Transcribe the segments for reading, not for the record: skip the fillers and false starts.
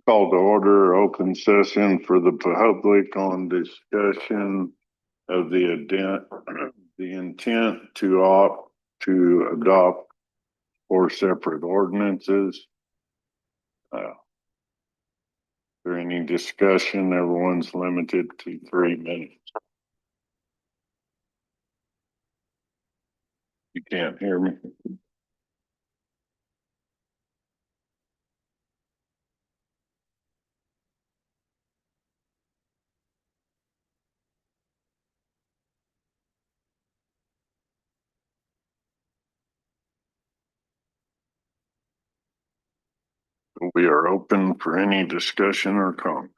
Call to order open session for the public on discussion of the intent to adopt four separate ordinances. Is there any discussion? Everyone's limited to 3 minutes. You can't hear me? We are open for any discussion or comment.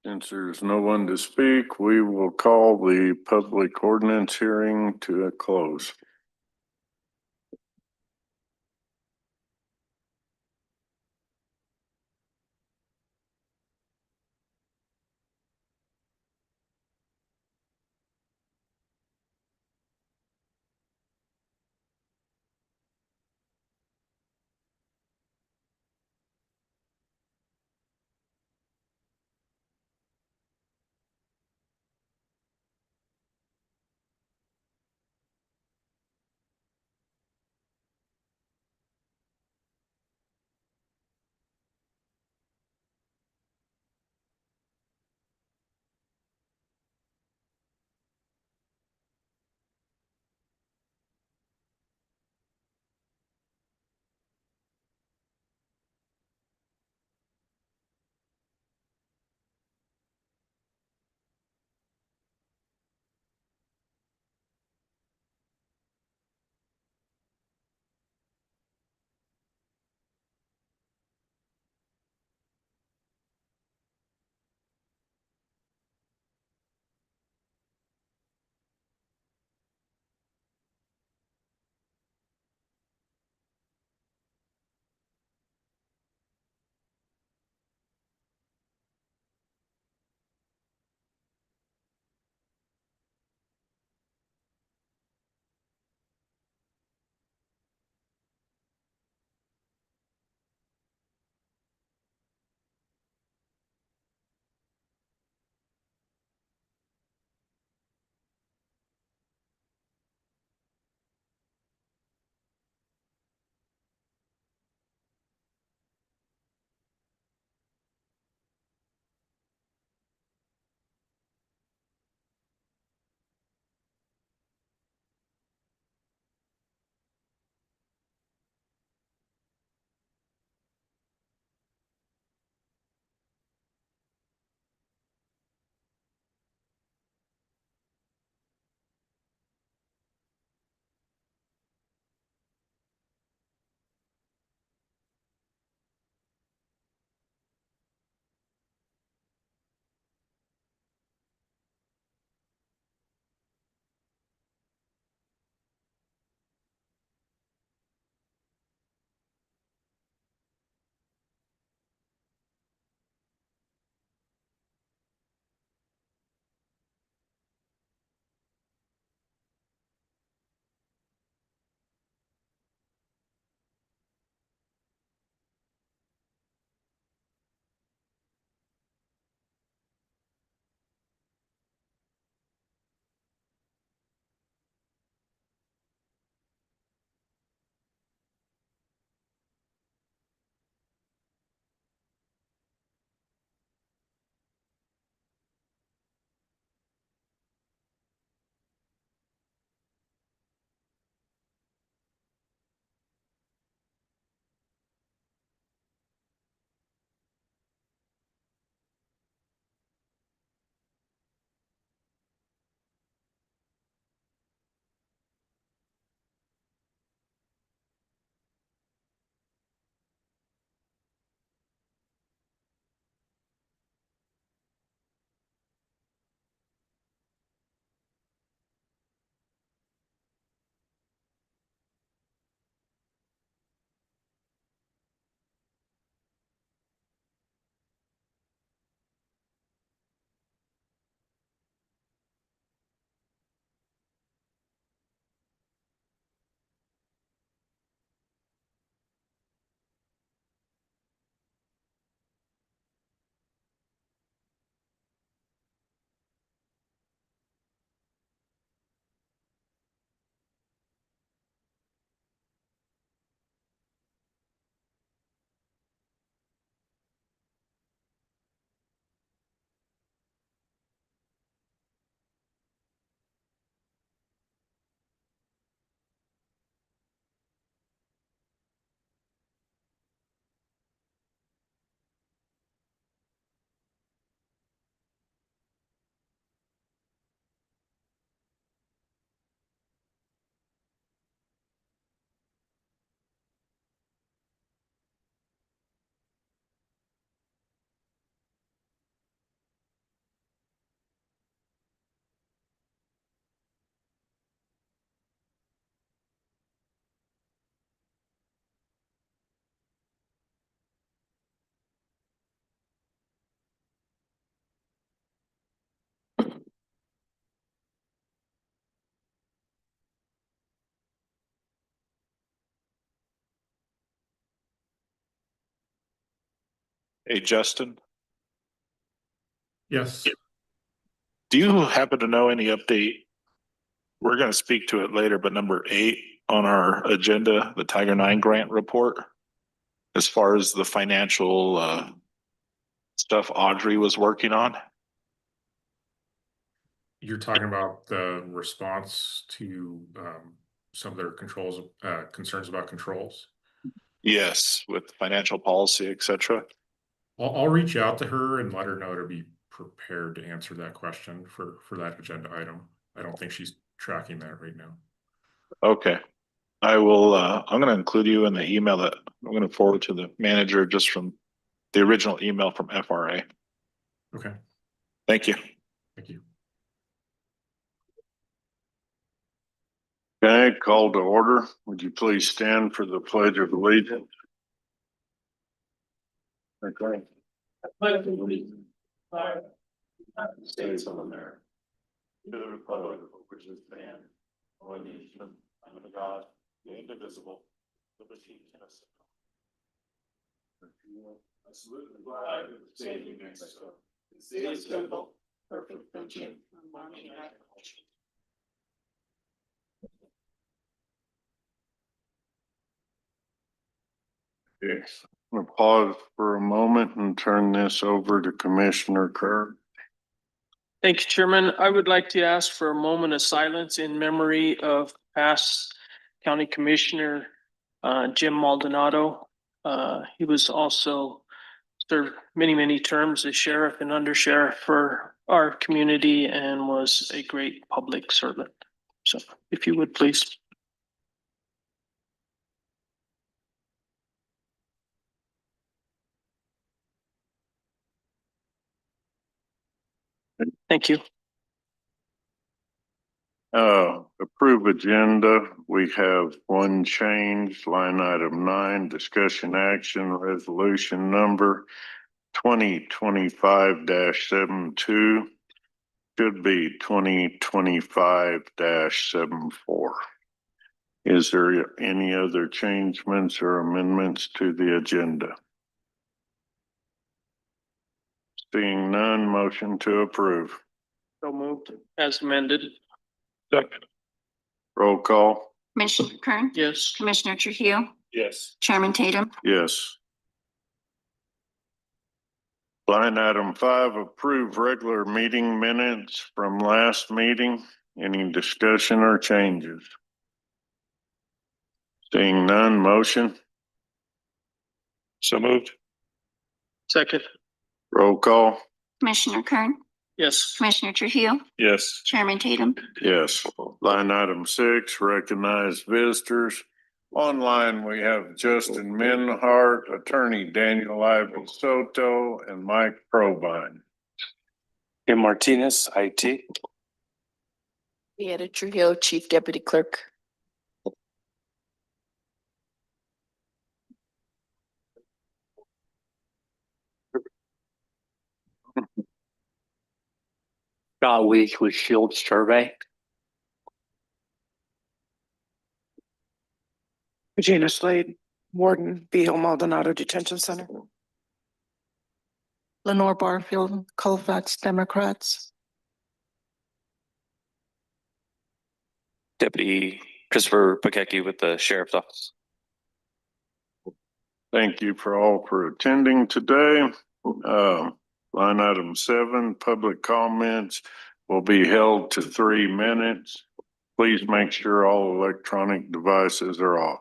Since there's no one to speak, we will call the public ordinance hearing to a close. Hey, Justin, Yes. do you happen to know any update? We're going to speak to it later, but number 8 on our agenda, the Tiger 9 grant report, as far as the financial stuff Audrey was working on. You're talking about the response to some of their concerns about controls. Yes, with financial policy, etc. I'll reach out to her and let her know to be prepared to answer that question for that agenda item. I don't think she's tracking that right now. Okay. I will, I'm going to include you in the email that I'm going to forward to the manager just from the original email from FRA. Okay. Thank you. Thank you. Okay, call to order. Would you please stand for the Pledge of Allegiance? Okay. Pledge of Allegiance to the United States of America, to the republic which is stands one nation under God, indivisible, liberty and justice. I salute the flag of the state of New Mexico. The state is simple, perfect friendship, and harmony and agriculture. Yes. We'll pause for a moment and turn this over to Commissioner Kerr. Thank you, Chairman. I would like to ask for a moment of silence in memory of past County Commissioner Jim Maldonado. He was also served many terms as sheriff and undersheriff for our community and was a great public servant. So if you would, please. Thank you. Approve agenda. We have one change, line item 9, discussion action, resolution number 2025-72 should be 2025-74. Is there any other changements or amendments to the agenda? Seeing none, motion to approve. So moved as amended. Second. Roll call. Commissioner Kern? Yes. Commissioner Trujillo? Yes. Chairman Tatum? Yes. Line item 5, approve regular meeting minutes from last meeting. Any discussion or changes? Seeing none, motion. So moved. Second. Roll call. Commissioner Kern? Yes. Commissioner Trujillo? Yes. Chairman Tatum? Yes. Line item 6, recognize visitors. Online, we have Justin Minhart, Attorney Daniel Ivan Soto, and Mike Probine. Kim Martinez, IT. Beata Trujillo, Chief Deputy Clerk. Scott Week with Shield Survey. Regina Slade, Warden, Beale Maldonado Detention Center. Lenore Barfield, Colfax Democrats. Deputy Christopher Pakecki with the Sheriff's Office. Thank you for attending today. Line item 7, public comments will be held to 3 minutes. Please make sure all electronic devices are off.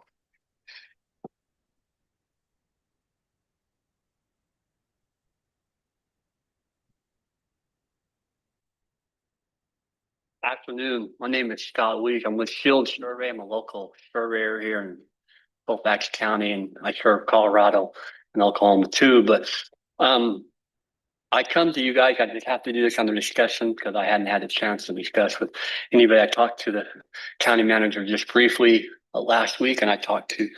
Afternoon. My name is Scott Week. I'm with Shield Survey. I'm a local surveyor here in Colfax County, and I serve Colorado and Oklahoma too. But I come to you guys. I just have to do this under discussion because I hadn't had a chance to discuss with anybody. I talked to the county manager just briefly last week, and I talked to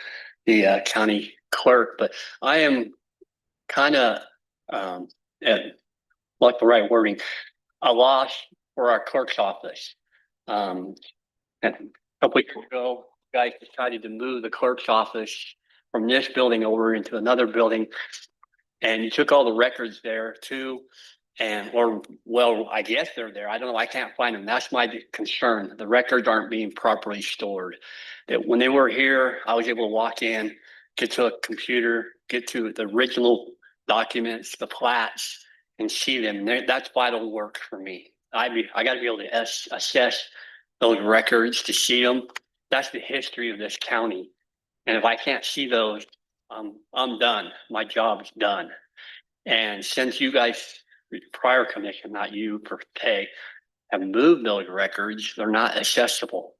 the county clerk. But I am kind of, like the right wording, a loss for our clerk's office. And a couple weeks ago, guys decided to move the clerk's office from this building over into another building. And you took all the records there too. And, or, well, I guess they're there. I don't know. I can't find them. That's my concern. The records aren't being properly stored. That when they were here, I was able to walk in, get to a computer, get to the original documents, the plats, and see them. That's vital work for me. I got to be able to assess those records to see them. That's the history of this county. And if I can't see those, I'm done. My job is done. And since you guys, prior commission, not you per se, have moved those records, they're not accessible.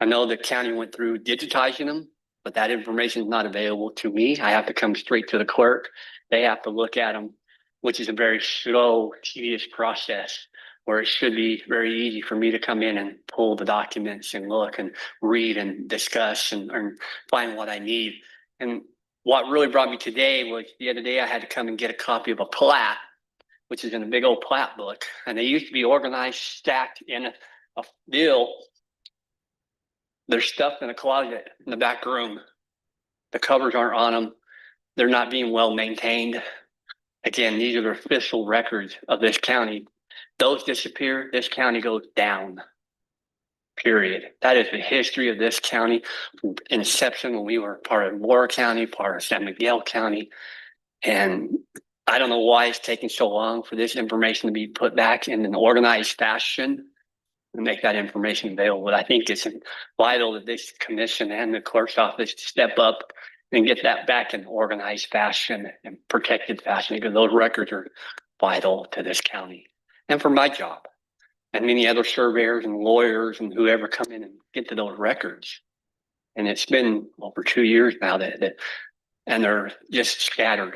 I know the county went through digitizing them, but that information is not available to me. I have to come straight to the clerk. They have to look at them, which is a very slow, tedious process, where it should be very easy for me to come in and pull the documents and look and read and discuss and find what I need. And what really brought me today was the other day I had to come and get a copy of a plat, which is in a big old plat book. And they used to be organized, stacked in a deal. They're stuffed in a closet in the back room. The covers aren't on them. They're not being well maintained. Again, these are the official records of this county. Those disappear, this county goes down. Period. That is the history of this county from inception, when we were part of Moore County, part of San Miguel County. And I don't know why it's taking so long for this information to be put back in an organized fashion and make that information available. But I think it's vital that this commission and the clerk's office step up and get that back in organized fashion and protected fashion, because those records are vital to this county and for my job and many other surveyors and lawyers and whoever come in and get to those records. And it's been over 2 years now and they're just scattered.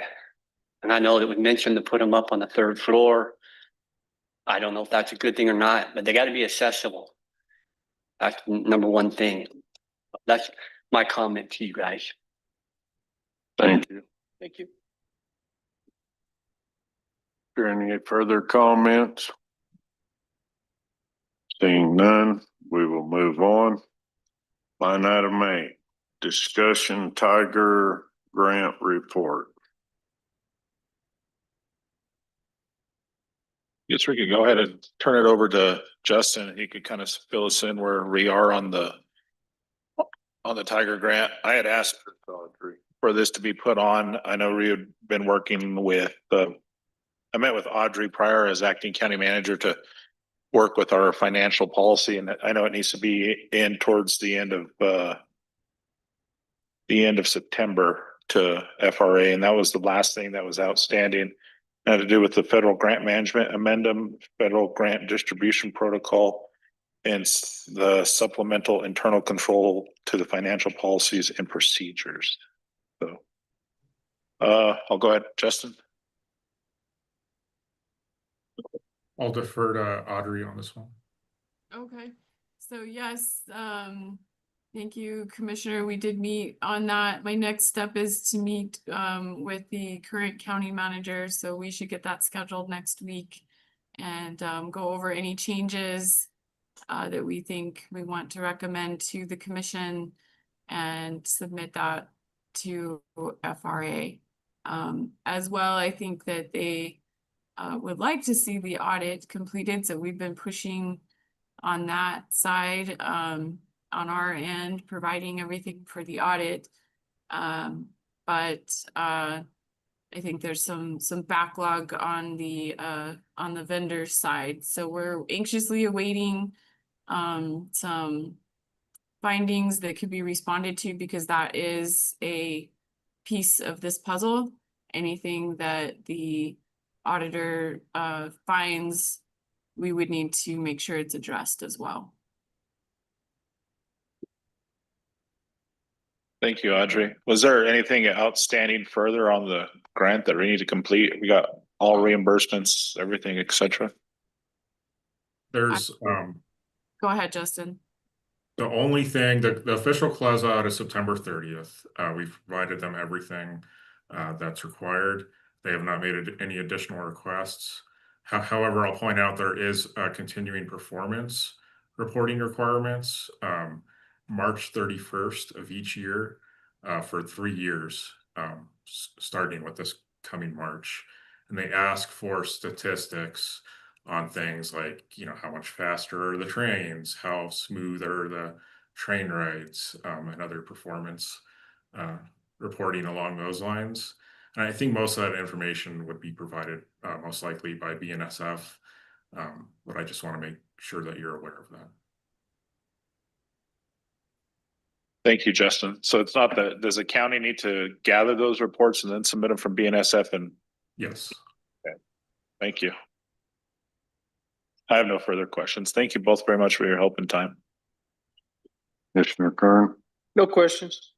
And I know that we mentioned to put them up on the 3rd floor. I don't know if that's a good thing or not, but they got to be accessible. That's the number one thing. That's my comment to you guys. Thank you. Thank you. Is there any further comments? Seeing none, we will move on. Line item 8, discussion Tiger grant report. Guess we could go ahead and turn it over to Justin. He could kind of fill us in where we are on the Tiger grant. I had asked for this to be put on. I know we had been working with I met with Audrey prior as acting county manager to work with our financial policy, and I know it needs to be in towards the end of September to FRA, and that was the last thing that was outstanding. It had to do with the federal grant management amendment, federal grant distribution protocol, and the supplemental internal control to the financial policies and procedures. So I'll go ahead, Justin. I'll defer to Audrey on this one. Okay, so yes, thank you, Commissioner. We did meet on that. My next step is to meet with the current county manager, so we should get that scheduled next week and go over any changes that we think we want to recommend to the commission and submit that to FRA. As well, I think that they would like to see the audit completed, so we've been pushing on that side on our end, providing everything for the audit. But I think there's some backlog on the vendor side, so we're anxiously awaiting some findings that could be responded to, because that is a piece of this puzzle. Anything that the auditor finds, we would need to make sure it's addressed as well. Thank you, Audrey. Was there anything outstanding further on the grant that we need to complete? We got all reimbursements, everything, etc. There's Go ahead, Justin. the only thing, the official closeout is September 30th. We've provided them everything that's required. They have not made any additional requests. However, I'll point out there is continuing performance reporting requirements, March 31st of each year for 3 years, starting with this coming March. And they ask for statistics on things like, how much faster are the trains, how smooth are the train rides, and other performance reporting along those lines. And I think most of that information would be provided most likely by BNSF, but I just want to make sure that you're aware of that. Thank you, Justin. So it's not that, does the county need to gather those reports and then submit them from BNSF? And Yes. thank you. I have no further questions. Thank you both very much for your help and time. Commissioner Kern. No questions.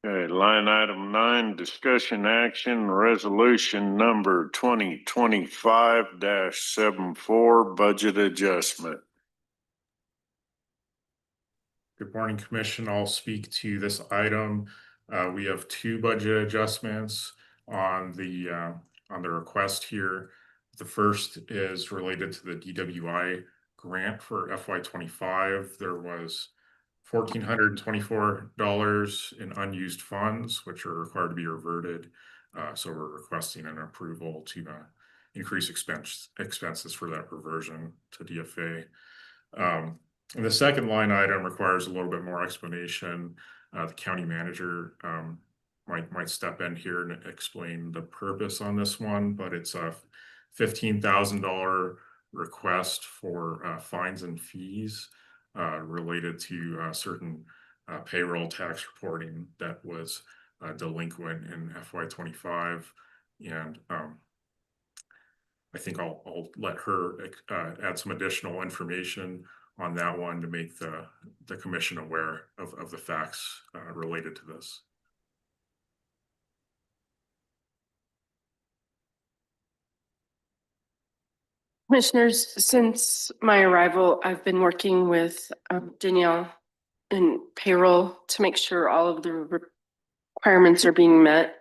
Okay, line item 9, discussion action, resolution number 2025-74, budget adjustment. Good morning, Commission. I'll speak to this item. We have 2 budget adjustments on the request here. The first is related to the DWI grant for FY25. There was $1,424 in unused funds, which are required to be reverted. So we're requesting an approval to increase expenses for that reversion to DFA. And the second line item requires a little bit more explanation. The county manager might step in here and explain the purpose on this one, but it's a $15,000 request for fines and fees related to certain payroll tax reporting that was delinquent in FY25. And I think I'll let her add some additional information on that one to make the commission aware of the facts related to this. Commissioners, since my arrival, I've been working with Danielle and payroll to make sure all of the requirements are being met.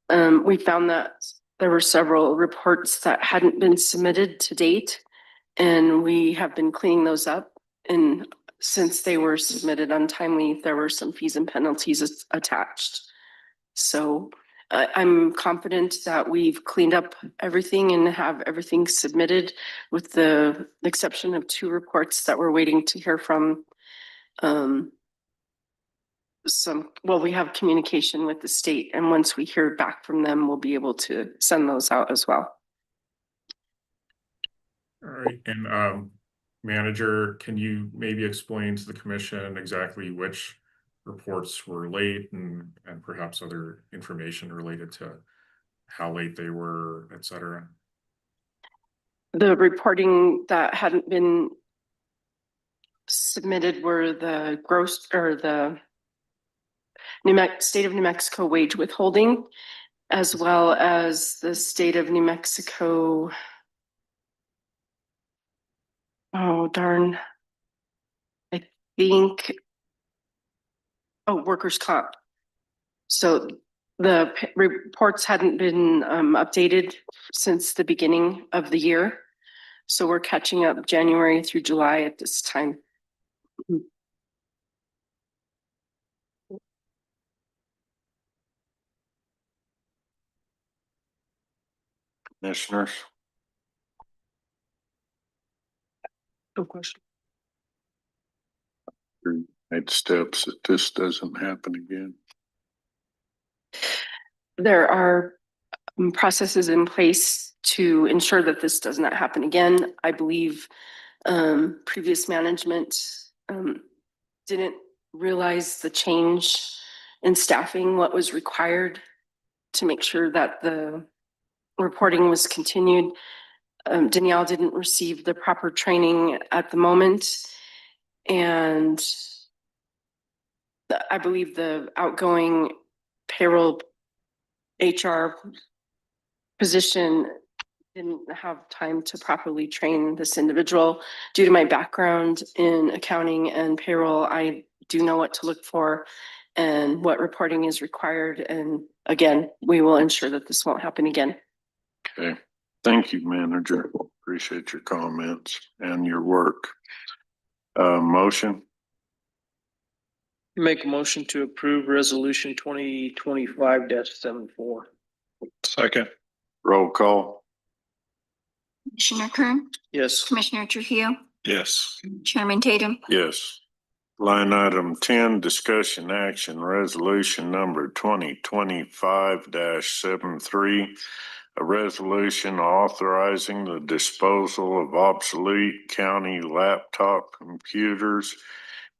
We found that there were several reports that hadn't been submitted to date, and we have been cleaning those up. And since they were submitted untimely, there were some fees and penalties attached. So I'm confident that we've cleaned up everything and have everything submitted, with the exception of 2 reports that we're waiting to hear from. We have communication with the state, and once we hear back from them, we'll be able to send those out as well. All right, and manager, can you maybe explain to the commission exactly which reports were late and perhaps other information related to how late they were, et cetera? The reporting that hadn't been submitted were the gross, or the state of New Mexico wage withholding, as well as the state of New Mexico. Oh, darn. I think. Oh, workers' comp. So the reports hadn't been updated since the beginning of the year. So we're catching up January through July at this time. Commissioners. No question. Made steps that this doesn't happen again. There are processes in place to ensure that this does not happen again. I believe previous management didn't realize the change in staffing, what was required to make sure that the reporting was continued. Danielle didn't receive the proper training at the moment, and I believe the outgoing payroll HR position didn't have time to properly train this individual. Due to my background in accounting and payroll, I do know what to look for and what reporting is required. And again, we will ensure that this won't happen again. Okay, thank you, manager. Appreciate your comments and your work. Motion. Make a motion to approve resolution 2025-74. Second. Roll call. Commissioner Kern, Yes. Commissioner Trujillo, Yes. Chairman Tatum, Yes. Line item 10, discussion action resolution number 2025-73. A resolution authorizing the disposal of obsolete county laptop computers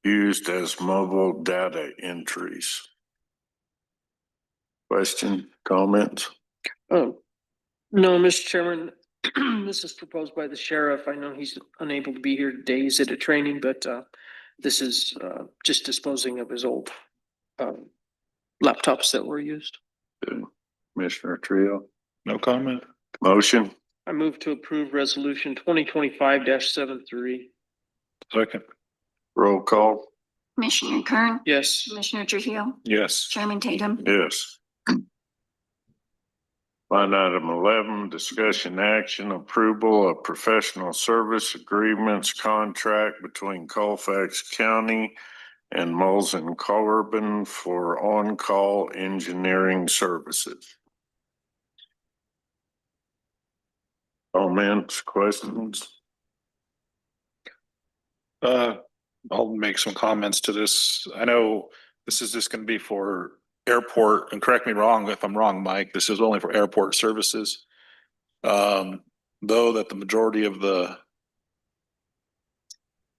used as mobile data entries. Question, comments? No, Mr. Chairman, this is proposed by the sheriff. I know he's unable to be here today. He's at a training, but this is just disposing of his old laptops that were used. Good. Commissioner Trio, No comment. motion? I move to approve resolution 2025-73. Second. Roll call? Commissioner Kern, Yes. Commissioner Trujillo, Yes. Chairman Tatum, Yes. Line item 11, discussion action approval of professional service agreements contract between Colfax County and Molzen Corbin for on-call engineering services. Comments, questions? I'll make some comments to this. I know this is just gonna be for airport, and correct me wrong if I'm wrong, Mike, this is only for airport services. Though that the majority of the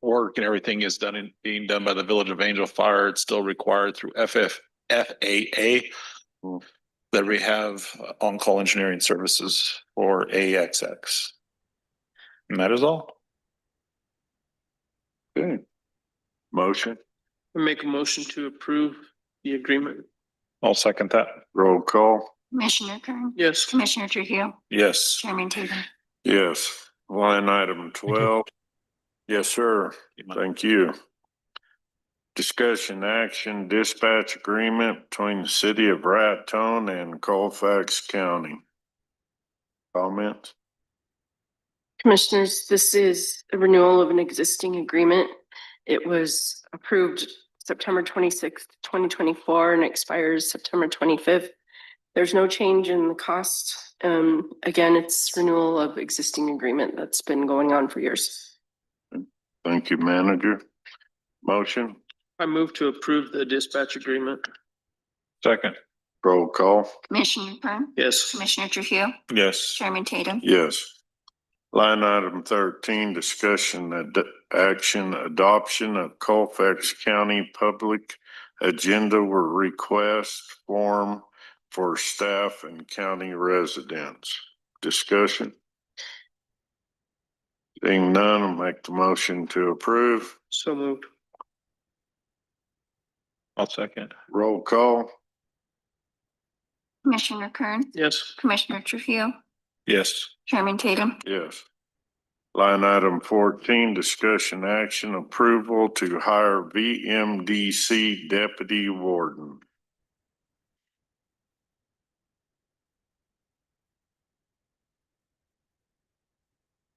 work and everything is being done by the Village of Angel Fire, it's still required through FAA that we have on-call engineering services for AXX. And that is all. Okay. Motion, I make a motion to approve the agreement. I'll second that. roll call? Commissioner Kern, Yes. Commissioner Trujillo, Yes. Chairman Tatum. Yes. Line item 12. Yes, sir. Thank you. Discussion action dispatch agreement between the city of Raton and Colfax County. Comments? Commissioners, this is a renewal of an existing agreement. It was approved September 26th, 2024 and expires September 25th. There's no change in the cost. Again, it's renewal of existing agreement that's been going on for years. Thank you, manager. Motion, I move to approve the dispatch agreement. Second. roll call? Commissioner Kern, Yes. Commissioner Trujillo, Yes. Chairman Tatum, Yes. Line item 13, discussion action adoption of Colfax County public agenda request form for staff and county residents. Discussion. Seeing none, I'll make the motion to approve. So moved. I'll second. Roll call? Commissioner Kern, Yes. Commissioner Trujillo, Yes. Chairman Tatum, Yes. Line item 14, discussion action approval to hire VMDC deputy warden.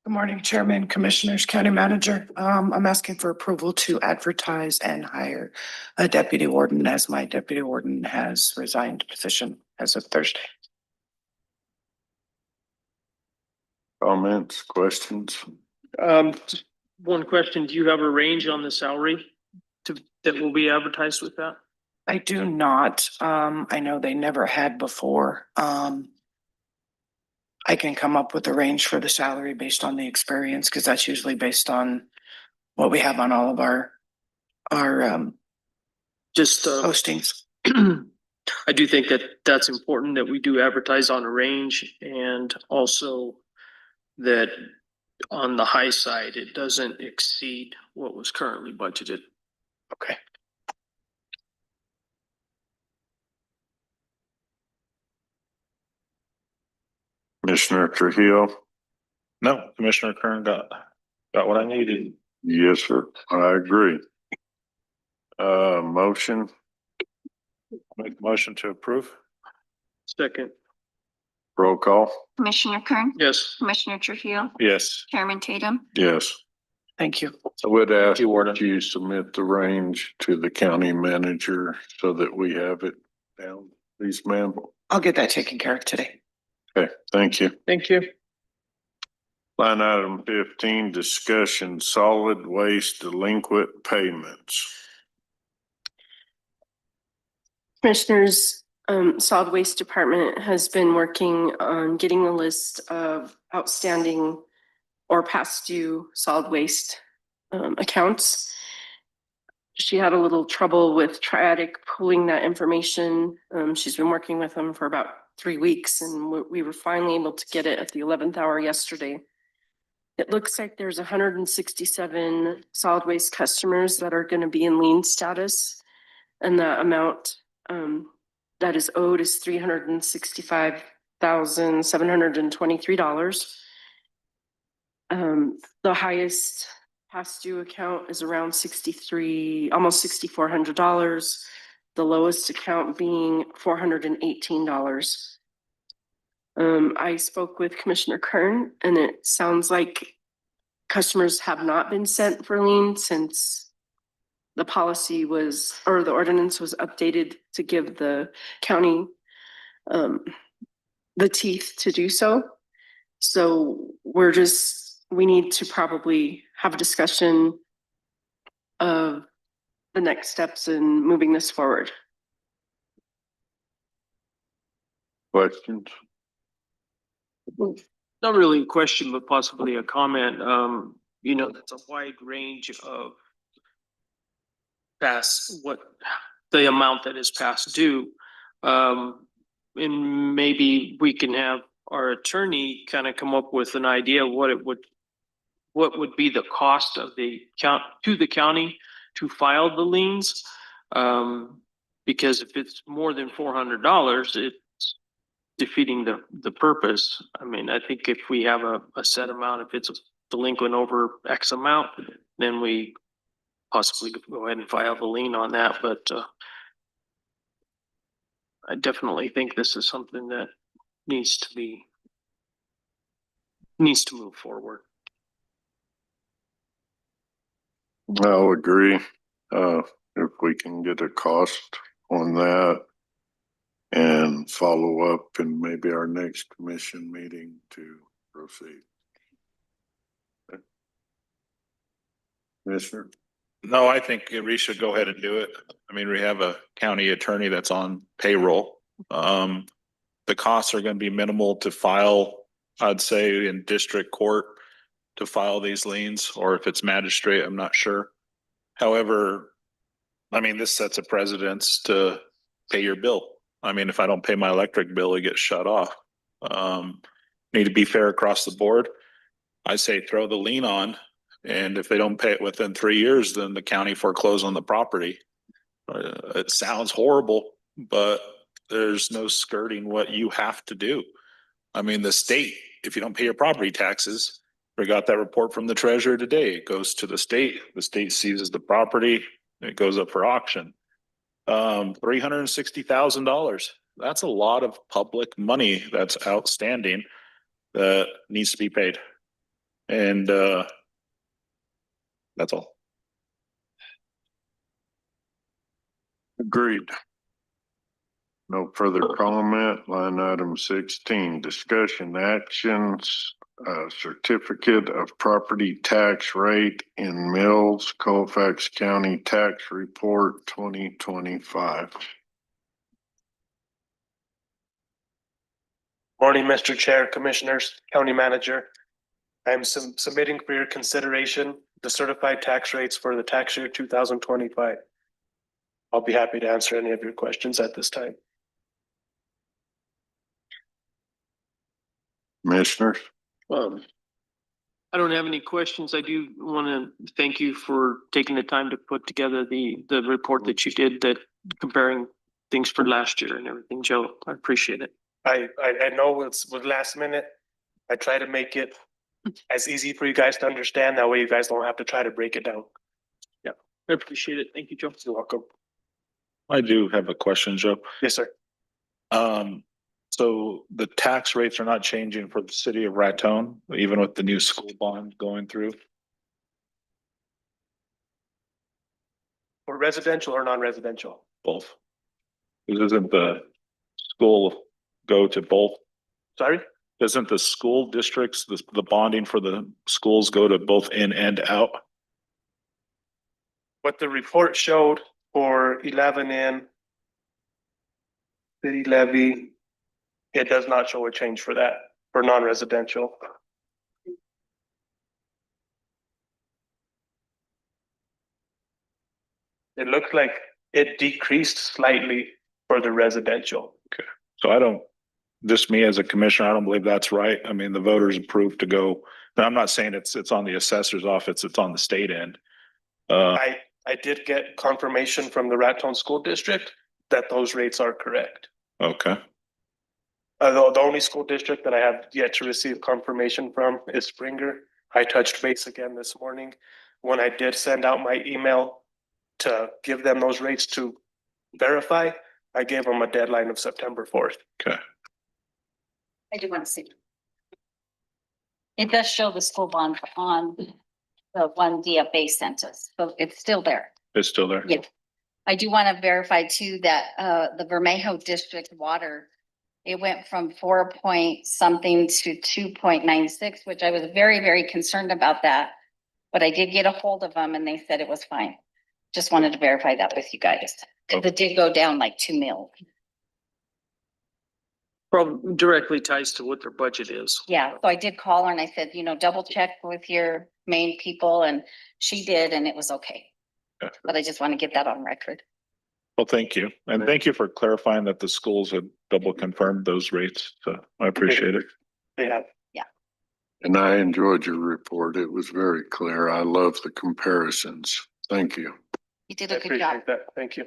Good morning, Chairman, Commissioners, County Manager. I'm asking for approval to advertise and hire a deputy warden as my deputy warden has resigned position as of Thursday. Comments, questions? Just one question. Do you have a range on the salary that will be advertised with that? I do not. I know they never had before. I can come up with a range for the salary based on the experience, because that's usually based on what we have on all of our Just postings. I do think that that's important that we do advertise on a range, and also that on the high side, it doesn't exceed what was currently budgeted. Okay. Commissioner Trujillo? No, Commissioner Kern got what I needed. Yes, sir. I agree. Motion, Make the motion to approve. Second. roll call? Commissioner Kern, Yes. Commissioner Trujillo, Yes. Chairman Tatum, Yes. Thank you. I would ask you, Warden. that you submit the range to the county manager so that we have it down, please, ma'am. I'll get that taken care of today. Okay, thank you. Thank you. Line item 15, discussion solid waste delinquent payments. Commissioners, Solid Waste Department has been working on getting a list of outstanding or past due solid waste accounts. She had a little trouble with Triadic pulling that information. She's been working with them for about 3 weeks, and we were finally able to get it at the 11th hour yesterday. It looks like there's 167 solid waste customers that are going to be in lien status, and the amount that is owed is $365,723. The highest past due account is around almost $6,400. The lowest account being $418. I spoke with Commissioner Kern, and it sounds like customers have not been sent for lien since the policy was, or the ordinance was updated to give the county the teeth to do so. So we need to probably have a discussion of the next steps in moving this forward. Questions? Not really a question, but possibly a comment. That's a wide range of the amount that is past due. And maybe we can have our attorney kind of come up with an idea of what would be the cost of the county to file the liens. Because if it's more than $400, it's defeating the purpose. I mean, I think if we have a set amount, if it's delinquent over X amount, then we possibly go ahead and file the lien on that. But I definitely think this is something that needs to move forward. I'll agree. If we can get a cost on that and follow up in maybe our next commission meeting to proceed. Okay. Commissioner? No, I think we should go ahead and do it. I mean, we have a county attorney that's on payroll. The costs are going to be minimal to file, I'd say, in district court to file these liens, or if it's magistrate, I'm not sure. However, I mean, this sets a precedence to pay your bill. I mean, if I don't pay my electric bill, it gets shut off. Need to be fair across the board. I say throw the lien on, and if they don't pay it within 3 years, then the county foreclose on the property. It sounds horrible, but there's no skirting what you have to do. I mean, the state, if you don't pay your property taxes, we got that report from the treasurer today. It goes to the state seizes the property, it goes up for auction. $360,000. That's a lot of public money that's outstanding that needs to be paid. And that's all. Agreed. No further comment. Line item 16, discussion actions, certificate of property tax rate in Mills, Colfax County Tax Report 2025. Morning, Mr. Chair, Commissioners, County Manager. I am submitting for your consideration the certified tax rates for the tax year 2025. I'll be happy to answer any of your questions at this time. Commissioners? I don't have any questions. I do want to thank you for taking the time to put together the report that you did, that comparing things for last year and everything, Joe. I appreciate it. I know it's was last minute. I try to make it as easy for you guys to understand. That way you guys don't have to try to break it down. Yeah, I appreciate it. Thank you, Joe. You're welcome. I do have a question, Joe. Yes, sir. So the tax rates are not changing for the city of Raton, even with the new school bond going through? For residential or non-residential? Both. Doesn't the school go to both? Sorry? Doesn't the school districts, the bonding for the schools go to both in and out? What the report showed for 11 in city levy, it does not show a change for that, for non-residential. It looks like it decreased slightly for the residential. So I don't, just me as a commissioner, I don't believe that's right. I mean, the voters approved to go, and I'm not saying it's on the assessor's office, it's on the state end. I did get confirmation from the Raton School District that those rates are correct. Okay, The only school district that I have yet to receive confirmation from is Springer. I touched base again this morning. When I did send out my email to give them those rates to verify, I gave them a deadline of September 4th. okay. I do want to see. It does show the school bond on the one DFA sent us, so it's still there. It's still there? Yeah. I do want to verify too that the Vermejo District water, it went from 4 point something to 2.96, which I was very, very concerned about that. But I did get a hold of them and they said it was fine. Just wanted to verify that with you guys, because it did go down like 2 mil. Probably directly ties to what their budget is. Yeah, so I did call her and I said, double check with your main people, and she did, and it was okay. Okay. But I just want to get that on record. Well, thank you. And thank you for clarifying that the schools had double confirmed those rates. So I appreciate it. Yeah. And I enjoyed your report. It was very clear. I love the comparisons. Thank you. You did I a good job. appreciate that. Thank you.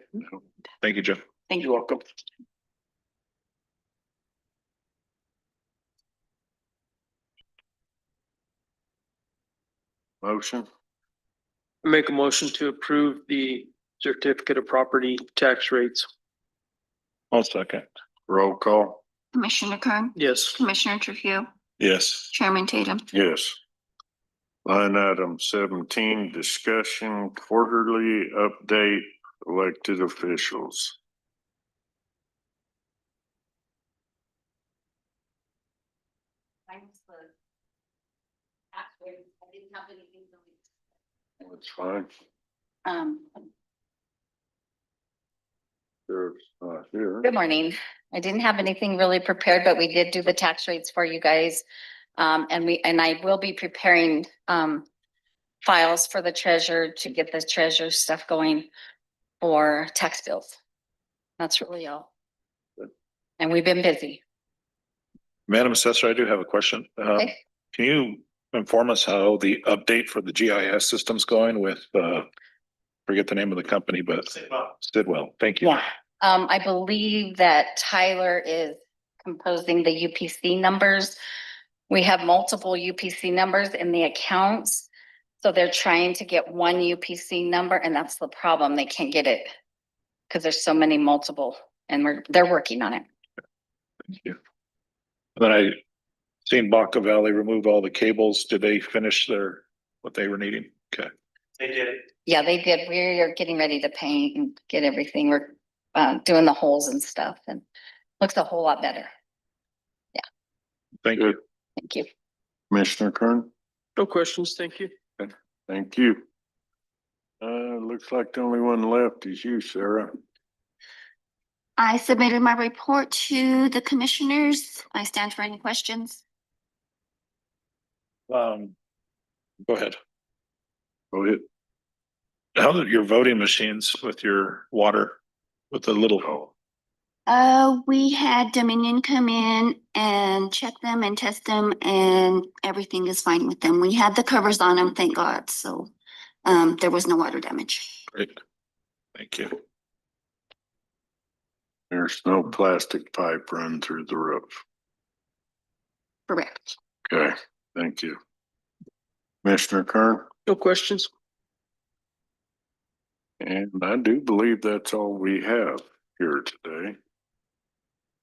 Thank you, Joe. Thank You're you. welcome. Motion? Make a motion to approve the certificate of property tax rates. I'll second. Roll call? Commissioner Kern, Yes. Commissioner Trujillo, Yes. Chairman Tatum. Yes. Line item 17, discussion quarterly update elected officials. That's fine. Sheriff's not here. Good morning. I didn't have anything really prepared, but we did do the tax rates for you guys. And I will be preparing files for the treasurer to get the treasurer stuff going for tax bills. That's really all. And we've been busy. Madam Assessor, I do have a question. Okay. Can you inform us how the update for the GIS system's going with, forget the name of the company, but Sidwell? Thank you. Yeah. I believe that Tyler is composing the UPC numbers. We have multiple UPC numbers in the accounts. So they're trying to get one UPC number, and that's the problem. They can't get it because there's so many multiple, and they're working on it. Thank you. And then I seen Baca Valley remove all the cables. Did they finish what they were needing? Okay. They did. Yeah, they did. We're getting ready to paint and get everything. We're doing the holes and stuff, and looks a whole lot better. Thank you. Thank you. Commissioner Kern? No questions. Thank you. Thank you. Looks like the only one left is you, Sarah. I submitted my report to the commissioners. I stand for any questions. Go ahead. Go ahead. How are your voting machines with your water, with the little? We had Dominion come in and check them and test them, and everything is fine with them. We had the covers on them, thank God, so there was no water damage. Great. Thank you. There's no plastic pipe run through the roof. Correct. Okay, thank you. Commissioner Kern? No questions. And I do believe that's all we have here today.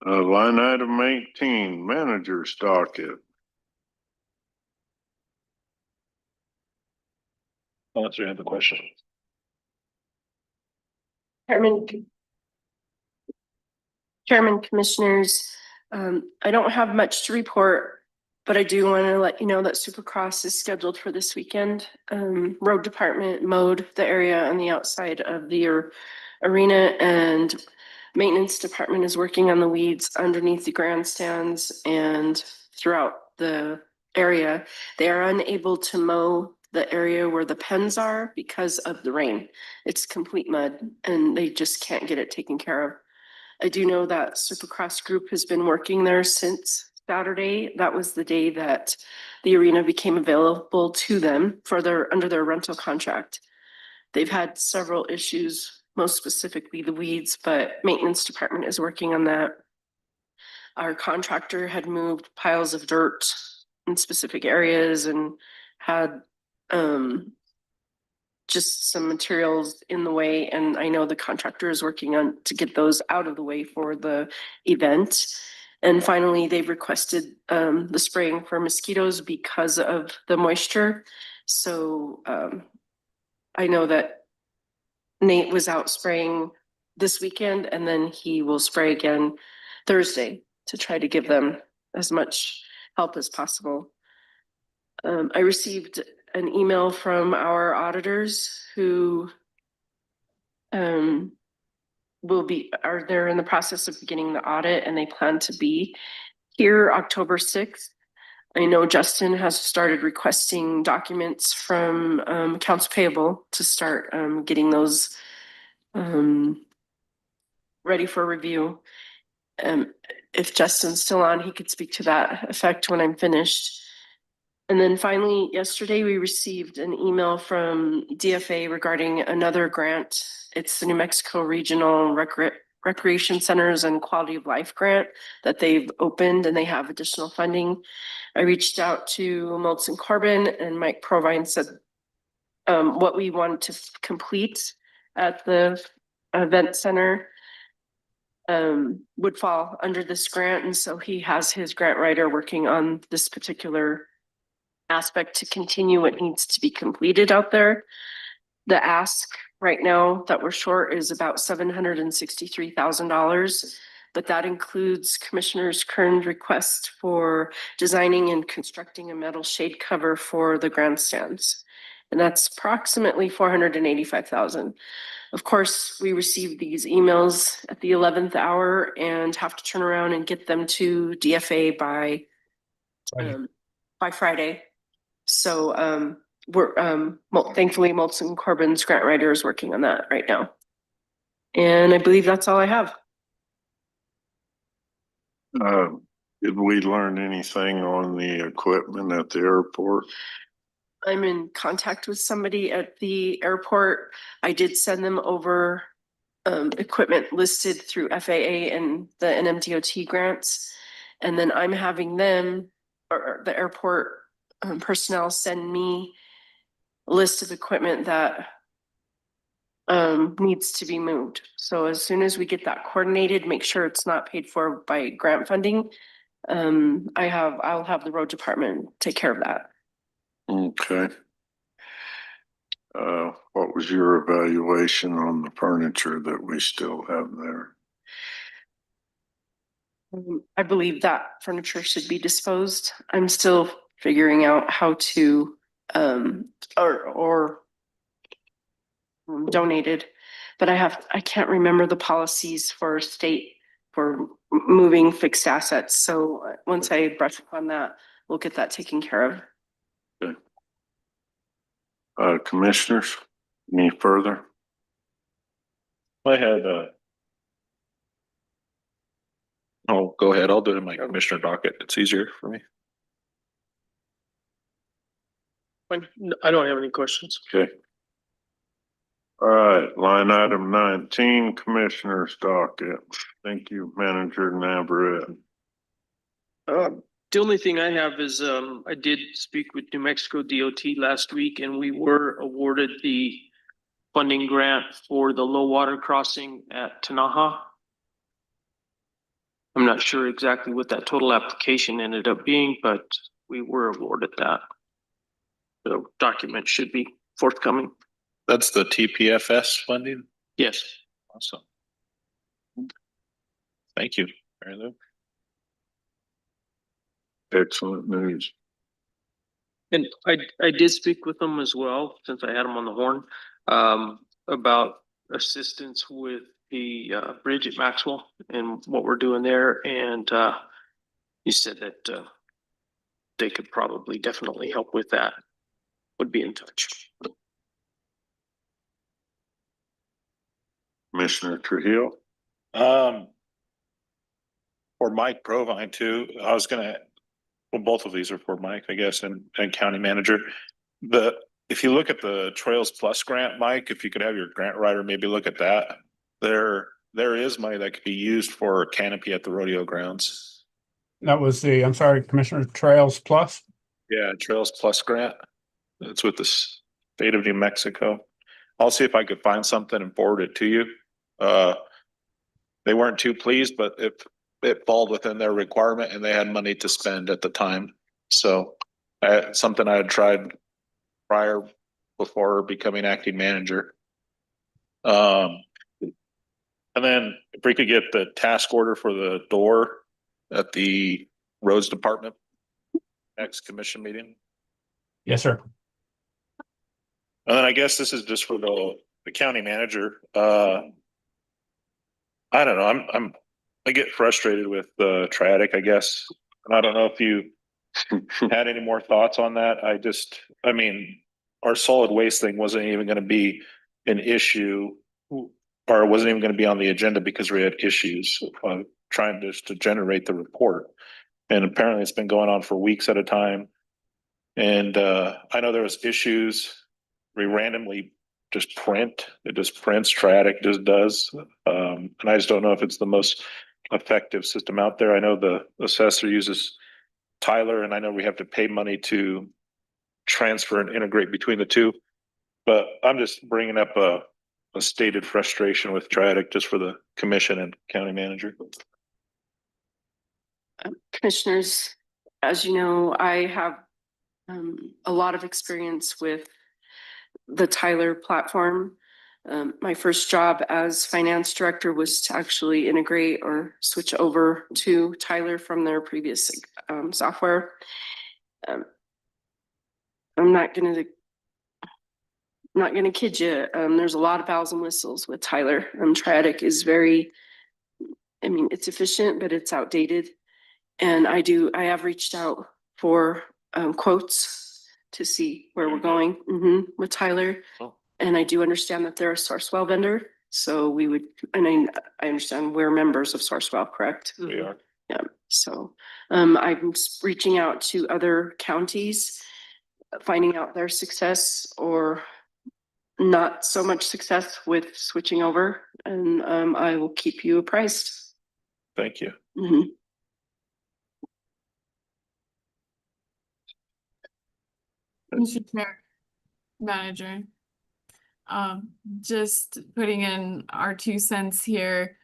Line item 18, manager's docket. Unless you have a question. Chairman, Commissioners, I don't have much to report, but I do want to let you know that Supercross is scheduled for this weekend. Road Department mowed the area on the outside of the arena, and Maintenance Department is working on the weeds underneath the grandstands and throughout the area. They are unable to mow the area where the pens are because of the rain. It's complete mud and they just can't get it taken care of. I do know that Supercross Group has been working there since Saturday. That was the day that the arena became available to them for under their rental contract. They've had several issues, most specifically the weeds, but Maintenance Department is working on that. Our contractor had moved piles of dirt in specific areas and had just some materials in the way, and I know the contractor is working on to get those out of the way for the event. And finally, they've requested the spraying for mosquitoes because of the moisture. So I know that Nate was out spraying this weekend, and then he will spray again Thursday to try to give them as much help as possible. I received an email from our auditors who they're in the process of beginning the audit, and they plan to be here October 6th. I know Justin has started requesting documents from accounts payable to start getting those ready for review. If Justin's still on, he could speak to that effect when I'm finished. And then finally, yesterday, we received an email from DFA regarding another grant. It's the New Mexico Regional Recreation Centers and Quality of Life grant that they've opened, and they have additional funding. I reached out to Molzen Corbin, and Mike Provine said what we wanted to complete at the event center would fall under this grant. And so he has his grant writer working on this particular aspect to continue what needs to be completed out there. The ask right now that we're short is about $763,000, but that includes Commissioner's current request for designing and constructing a metal shade cover for the grandstands. And that's approximately $485,000. Of course, we receive these emails at the 11th hour and have to turn around and get them to DFA by Friday. So we're thankfully Molzen Corbin's grant writer is working on that right now. And I believe that's all I have. Did we learn anything on the equipment at the airport? I'm in contact with somebody at the airport. I did send them over equipment listed through FAA and the NMDOT grants. And then I'm having them, or the airport personnel, send me a list of equipment that needs to be moved. So as soon as we get that coordinated, make sure it's not paid for by grant funding. I'll have the road department take care of that. Okay. What was your evaluation on the furniture that we still have there? I believe that furniture should be disposed. I'm still figuring out how to donated, but I can't remember the policies for state for moving fixed assets. So once I brush up on that, we'll get that taken care of. Okay. Commissioners, any further? I had oh, go ahead. I'll do it in my commissioner docket. It's easier for me. Fine. I don't have any questions. Okay. All right, line item 19, Commissioner's docket. Thank you, Manager Navarrete. The only thing I have is I did speak with New Mexico DOT last week, and we were awarded the funding grant for the low water crossing at Tanaha. I'm not sure exactly what that total application ended up being, but we were awarded that. The document should be forthcoming. That's the TPFS funding? Yes. Awesome. Thank you, Mary Lou. Excellent news. And I did speak with them as well, since I had them on the horn, about assistance with the bridge at Maxwell and what we're doing there. And you said that they could probably definitely help with that. Would be in touch. Commissioner Trujillo. For Mike Provine too, I was gonna, well, both of these are for Mike, I guess, and county manager. If you look at the Trails Plus grant, Mike, if you could have your grant writer maybe look at that. There is money that could be used for canopy at the rodeo grounds. That was the, I'm sorry, Commissioner, Trails Plus? Yeah, Trails Plus grant. It's with the state of New Mexico. I'll see if I could find something and forward it to you. They weren't too pleased, but it fall within their requirement and they had money to spend at the time. So something I had tried prior before becoming acting manager. And then if we could get the task order for the door at the roads department next commission meeting. Yes, sir. And then I guess this is just for the county manager. I don't know. I get frustrated with Triadic, I guess. And I don't know if you had any more thoughts on that. I mean, our solid waste thing wasn't even going to be an issue, or it wasn't even going to be on the agenda because we had issues trying to generate the report. And apparently it's been going on for weeks at a time. And I know there was issues. We randomly just print. It just prints. Triadic just does. And I just don't know if it's the most effective system out there. I know the assessor uses Tyler, and I know we have to pay money to transfer and integrate between the two. But I'm just bringing up a stated frustration with Triadic just for the commission and county manager. Commissioners, as you know, I have a lot of experience with the Tyler platform. My first job as finance director was to actually integrate or switch over to Tyler from their previous software. I'm not gonna kid you. There's a lot of bells and whistles with Tyler. Triadic is very, I mean, it's efficient, but it's outdated. And I have reached out for quotes to see where we're going with Tyler. Oh. And I do understand that they're a Sourcewell vendor. So we would, and I understand we're members of Sourcewell, correct? We are. Yeah. So I'm reaching out to other counties, finding out their success or not so much success with switching over. And I will keep you apprised. Thank you. Mr. Chair, Manager. Just putting in our 2 cents here.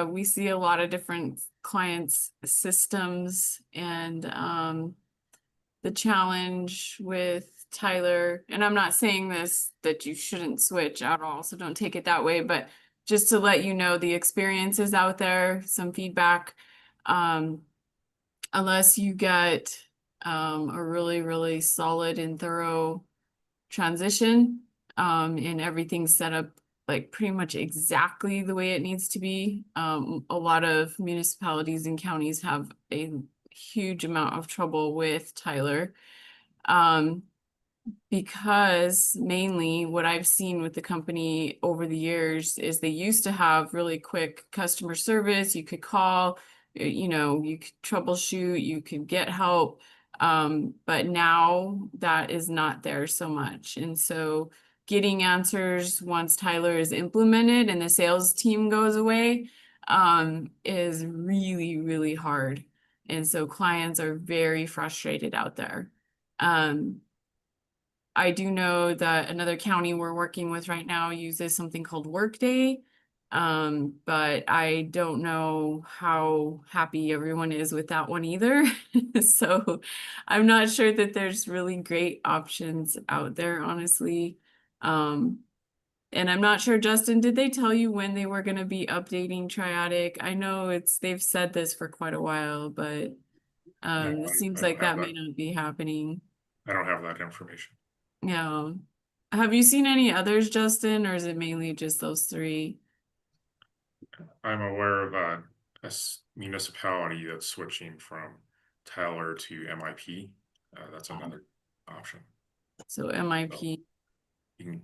We see a lot of different clients' systems and the challenge with Tyler, and I'm not saying this that you shouldn't switch at all, so don't take it that way, but just to let you know the experiences out there, some feedback. Unless you get a really, really solid and thorough transition, and everything's set up like pretty much exactly the way it needs to be. A lot of municipalities and counties have a huge amount of trouble with Tyler. Because mainly what I've seen with the company over the years is they used to have really quick customer service. You could call, you know, you could troubleshoot, you could get help. But now that is not there so much. And so getting answers once Tyler is implemented and the sales team goes away, is really, really hard. And so clients are very frustrated out there. I do know that another county we're working with right now uses something called Workday. But I don't know how happy everyone is with that one either. So I'm not sure that there's really great options out there, honestly. And I'm not sure, Justin, did they tell you when they were gonna be updating Triadic? I know they've said this for quite a while, but No, it seems I like don't have that may that. not be happening. I don't have that information. Yeah. Have you seen any others, Justin, or is it mainly just those three? I'm aware of municipality that's switching from Tyler to MIP. That's another option. So MIP. You can,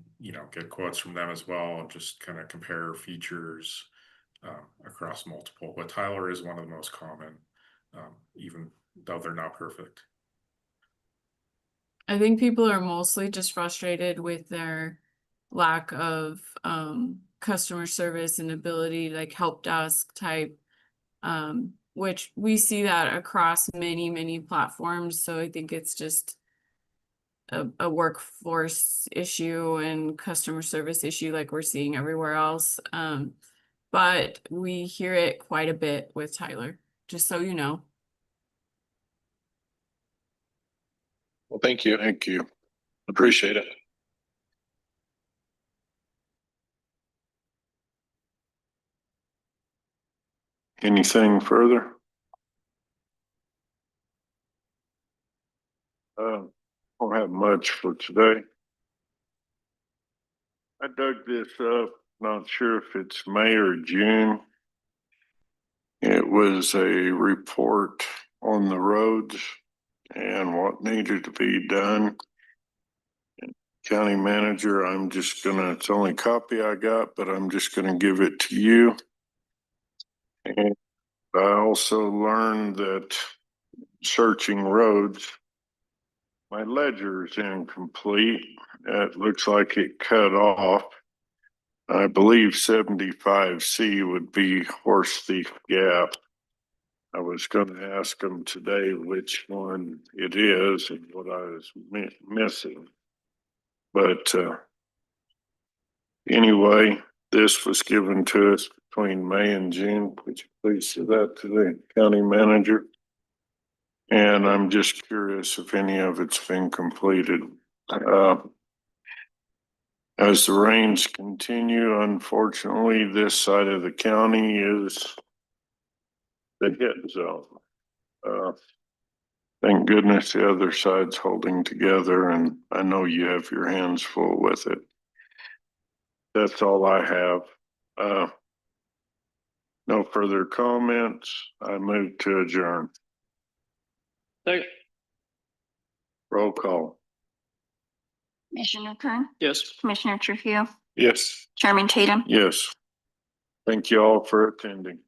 get quotes from them as well and just kind of compare features across multiple. But Tyler is one of the most common, even though they're not perfect. I think people are mostly just frustrated with their lack of customer service and ability, like help desk type, which we see that across many platforms. So I think it's just a workforce issue and customer service issue like we're seeing everywhere else. But we hear it quite a bit with Tyler, just so you know. Well, thank you. Thank you. Appreciate it. Anything further? Don't have much for today. I dug this up, not sure if it's May or June. It was a report on the roads and what needed to be done. County manager, it's the only copy I got, but I'm just gonna give it to you. And I also learned that searching roads, my ledger is incomplete. It looks like it cut off. I believe 75C would be Horse Thief Gap. I was going to ask them today which one it is and what I was missing. But anyway, this was given to us between May and June. Would you please send that to the county manager? And I'm just curious if any of it's been completed. As the rains continue, unfortunately, this side of the county is the hit zone. Thank goodness the other side's holding together, and I know you have your hands full with it. That's all I have. No further comments. I move to adjourn. Second. Roll call. Commissioner Kern, Yes. Commissioner Trujillo, Yes. Chairman Tatum. Yes. Thank you all for attending.